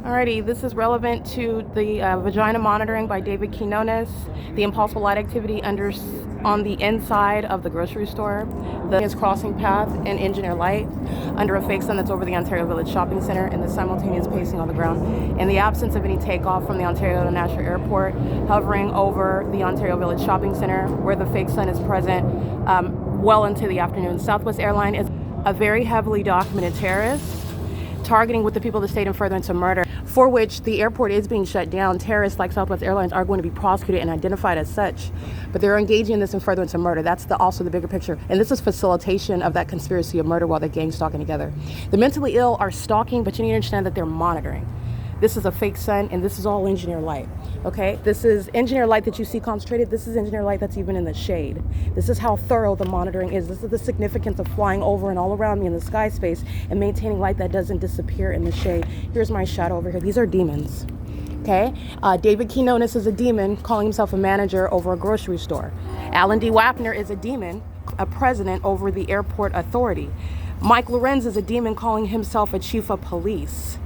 Alrighty, this is relevant to the vagina monitoring by David Quinones, the impulsive light activity on the inside of the grocery store, the crossing path and engineer light under a fake sun that's over the Ontario Village Shopping Center, and the simultaneous pacing on the ground. In the absence of any takeoff from the Ontario International Airport, hovering over the Ontario Village Shopping Center where the fake sun is present well into the afternoon. Southwest Airlines is a very heavily documented terrorist targeting with the people of the state in furtherance of murder, for which the airport is being shut down. Terrorists like Southwest Airlines are going to be prosecuted and identified as such, but they're engaging in this in furtherance of murder. That's also the bigger picture. And this is facilitation of that conspiracy of murder while they're gang stalking together. The mentally ill are stalking, but you need to understand that they're monitoring. This is a fake sun, and this is all engineer light, okay? This is engineer light that you see concentrated. This is engineer light that's even in the shade. This is how thorough the monitoring is. This is the significance of flying over and all around me in the sky space and maintaining light that doesn't disappear in the shade. Here's my shadow over here. These are demons, okay? David Quinones is a demon calling himself a manager over a grocery store. Alan D. Wapner is a demon, a president over the airport authority. Mike LORENZ is a demon calling himself a chief of police.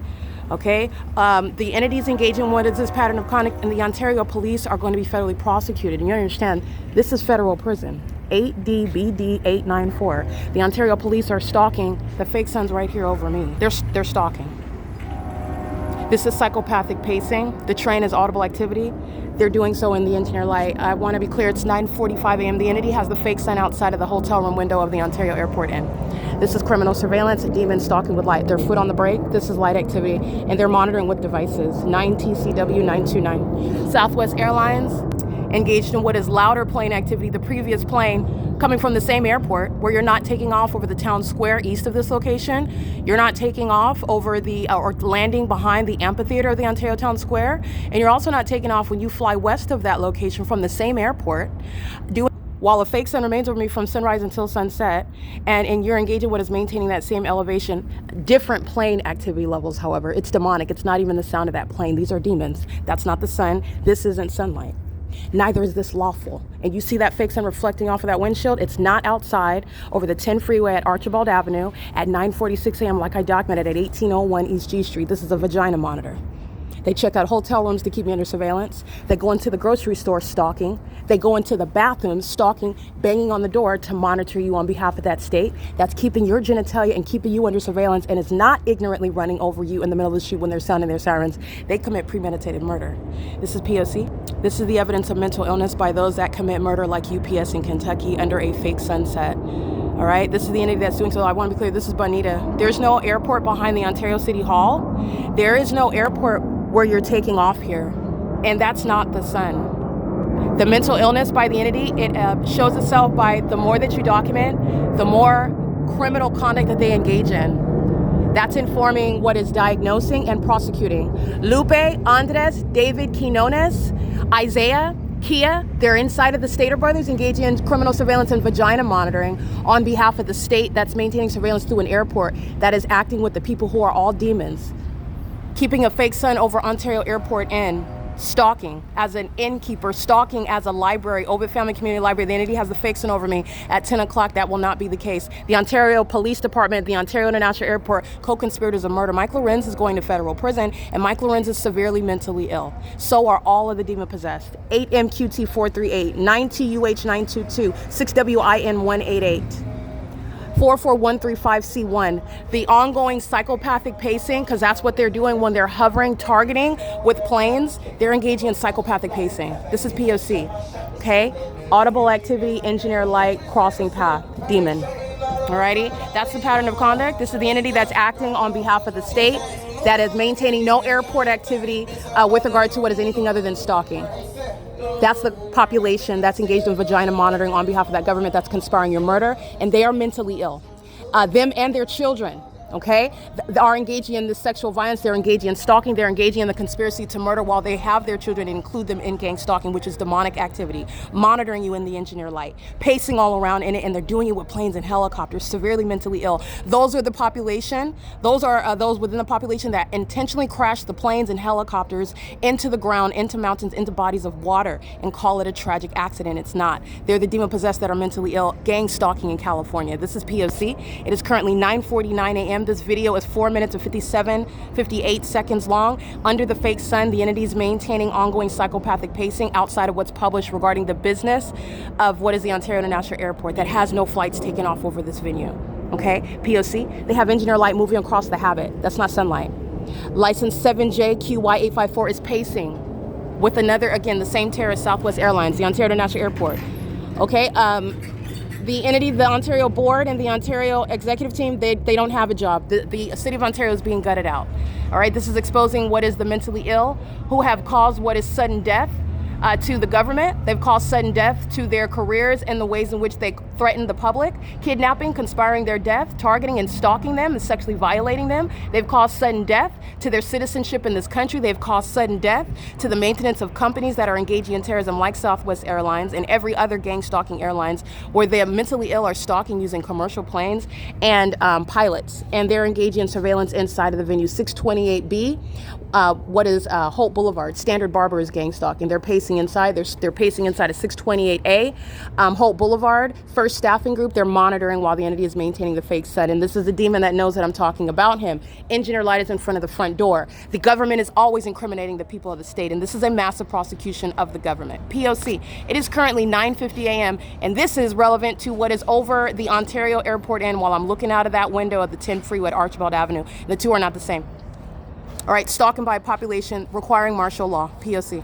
Okay, the entities engaging in what is this pattern of conduct, and the Ontario police are going to be federally prosecuted. And you understand, this is federal prison. 8DBD 894. The Ontario police are stalking the fake suns right here over me. They're stalking. This is psychopathic pacing. The train is audible activity. They're doing so in the engineer light. I want to be clear, it's 9:45 a.m. The entity has the fake sun outside of the hotel room window of the Ontario Airport Inn. This is criminal surveillance, a demon stalking with light. Their foot on the brake, this is light activity, and they're monitoring with devices. 9TCW 929. Southwest Airlines engaged in what is louder plane activity. The previous plane coming from the same airport where you're not taking off over the town square east of this location. You're not taking off over the, or landing behind the amphitheater of the Ontario Town Square. And you're also not taking off when you fly west of that location from the same airport, while a fake sun remains over me from sunrise until sunset, and you're engaging what is maintaining that same elevation. Different plane activity levels, however. It's demonic. It's not even the sound of that plane. These are demons. That's not the sun. This isn't sunlight. Neither is this lawful. And you see that fake sun reflecting off of that windshield? It's not outside over the 10 freeway at Archibald Avenue at 9:46 a.m. like I documented at 1801 East G Street. This is a vagina monitor. They check out hotel rooms to keep me under surveillance. They go into the grocery store stalking. They go into the bathrooms stalking, banging on the door to monitor you on behalf of that state. That's keeping your genitalia and keeping you under surveillance, and is not ignorantly running over you in the middle of the street when they're sounding their sirens. They commit premeditated murder. This is P.O.C. This is the evidence of mental illness by those that commit murder like UPS in Kentucky under a fake sunset. All right, this is the entity that's doing so. I want to be clear, this is Bonita. There's no airport behind the Ontario City Hall. There is no airport where you're taking off here, and that's not the sun. The mental illness by the entity, it shows itself by the more that you document, the more criminal conduct that they engage in. That's informing what is diagnosing and prosecuting. Lupe, Andres, David Quinones, Isaiah, Kia, they're inside of the Stater brothers engaging in criminal surveillance and vagina monitoring on behalf of the state that's maintaining surveillance through an airport that is acting with the people who are all demons. Keeping a fake sun over Ontario Airport Inn, stalking as an innkeeper, stalking as a library, Ovid Family Community Library. The entity has the fake sun over me at 10 o'clock. That will not be the case. The Ontario Police Department, the Ontario International Airport, co-conspirators of murder. Mike LORENZ is going to federal prison, and Mike LORENZ is severely mentally ill. So are all of the demon-possessed. 8MQT438, 9TUH922, 6WIN188. 44135C1. The ongoing psychopathic pacing, because that's what they're doing when they're hovering, targeting with planes, they're engaging in psychopathic pacing. This is P.O.C. Okay? Audible activity, engineer light, crossing path, demon. Alrighty? That's the pattern of conduct. This is the entity that's acting on behalf of the state, that is maintaining no airport activity with regard to what is anything other than stalking. That's the population that's engaged in vagina monitoring on behalf of that government that's conspiring your murder, and they are mentally ill. Them and their children, okay, are engaging in this sexual violence. They're engaging in stalking. They're engaging in the conspiracy to murder while they have their children and include them in gang stalking, which is demonic activity. Monitoring you in the engineer light, pacing all around in it, and they're doing it with planes and helicopters, severely mentally ill. Those are the population. Those are those within the population that intentionally crash the planes and helicopters into the ground, into mountains, into bodies of water, and call it a tragic accident. It's not. They're the demon-possessed that are mentally ill, gang stalking in California. This is P.O.C. It is currently 9:49 a.m. a.m. This video is 4 minutes and 58 seconds long. Under the fake sun, the entity is maintaining ongoing psychopathic pacing outside of what's published regarding the business of what is the Ontario International Airport that has no flights taken off over this venue. Okay, P.O.C. They have engineer light moving across the habit. That's not sunlight. License 7JQY854 is pacing with another, again, the same terrorist, Southwest Airlines, the Ontario International Airport. Okay, the entity, the Ontario board and the Ontario executive team, they don't have a job. The city of Ontario is being gutted out. All right, this is exposing what is the mentally ill who have caused what is sudden death to the government. They've caused sudden death to their careers and the ways in which they threaten the public, kidnapping, conspiring their death, targeting and stalking them and sexually violating them. They've caused sudden death to their citizenship in this country. They've caused sudden death to the maintenance of companies that are engaging in terrorism like Southwest Airlines and every other gang stalking airlines where the mentally ill are stalking using commercial planes and pilots, and they're engaging in surveillance inside of the venue. 628B, what is Holt Boulevard, Standard Barber is gang stalking. They're pacing inside. They're pacing inside of 628A, Holt Boulevard. First staffing group, they're monitoring while the entity is maintaining the fake set. And this is the demon that knows that I'm talking about him. Engineer light is in front of the front door. The government is always incriminating the people of the state, and this is a massive prosecution of the government. P.O.C. It is currently 9:50 a.m. and this is relevant to what is over the Ontario Airport end while I'm looking out of that window of the 10 freeway at Archibald Avenue. The two are not the same. All right, stalking by population requiring martial law. P.O.C.